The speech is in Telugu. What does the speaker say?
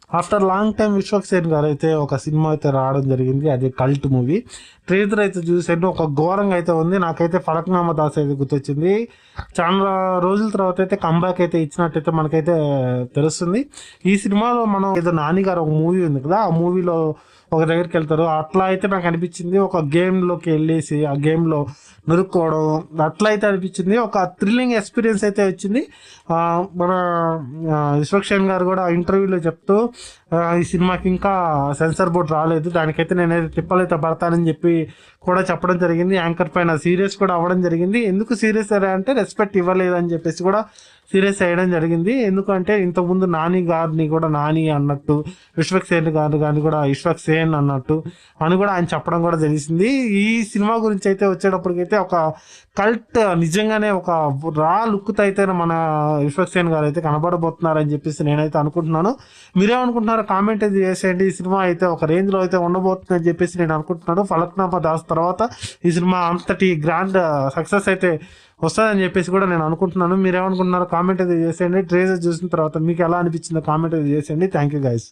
After long time Vishwak Sen గారు అయితే ఒక సినిమా అయితే రావడం జరిగింది. అది కల్ట్ మూవీ. ట్రేజర్ అయితే చూసాను, ఒక ఘోరంగా అయితే ఉంది. నాకైతే ఫలక్నామా దాస్ అయితే గుర్తొచ్చింది. చాలా రోజుల తర్వాత అయితే కంబ్యాక్ అయితే ఇచ్చినట్టయితే మనకైతే తెలుస్తుంది. ఈ సినిమాలో మనం ఏదో నాని గారు ఒక మూవీ ఉంది కదా, ఆ మూవీలో ఒక దగ్గరికి వెళ్తారు. అట్లా అయితే నాకు అనిపించింది. ఒక గేమ్లోకి వెళ్ళేసి ఆ గేమ్లో నరుక్కోవడం అట్లా అయితే అనిపించింది. ఒక థ్రిల్లింగ్ ఎక్స్పీరియన్స్ అయితే వచ్చింది. మన విశ్వక్ సేన్ గారు కూడా ఇంటర్వ్యూలో చెప్తూ ఈ సినిమాకి ఇంకా సెన్సార్ బోర్డు రాలేదు, దానికైతే నేనైతే తిప్పలైతే పడతానని చెప్పి కూడా చెప్పడం జరిగింది. యాంకర్ పైన సీరియస్ కూడా అవ్వడం జరిగింది. ఎందుకు సీరియస్ అయ్యా అంటే రెస్పెక్ట్ ఇవ్వలేదని చెప్పేసి కూడా సీరియస్ అయ్యడం జరిగింది. ఎందుకంటే ఇంతకుముందు నాని గారిని కూడా నాని అన్నట్టు, విశ్వక్ సేన్ గారు కానీ కూడా విశ్వక్ సేన్ అన్నట్టు అని కూడా ఆయన చెప్పడం కూడా తెలిసింది. ఈ సినిమా గురించి అయితే వచ్చేటప్పటికైతే ఒక కల్ట్, నిజంగానే ఒక రా లుక్తో అయితే మన విశ్వక్ సేన్ గారు అయితే కనబడబోతున్నారని చెప్పేసి నేనైతే అనుకుంటున్నాను. మీరేమనుకుంటున్నారో కామెంట్ అయితే చేసేయండి. ఈ సినిమా అయితే ఒక రేంజ్లో అయితే ఉండబోతుందని చెప్పేసి నేను అనుకుంటున్నాను. ఫలక్నామా దాస్ తర్వాత ఈ సినిమా అంతటి గ్రాండ్ సక్సెస్ అయితే వస్తుందని చెప్పేసి కూడా నేను అనుకుంటున్నాను. మీరేమనుకుంటున్నారో కామెంట్ అయితే చేసేయండి. ట్రేజర్ చూసిన తర్వాత మీకు ఎలా అనిపించిందో కామెంట్ అయితే చేసేయండి. Thank you guys.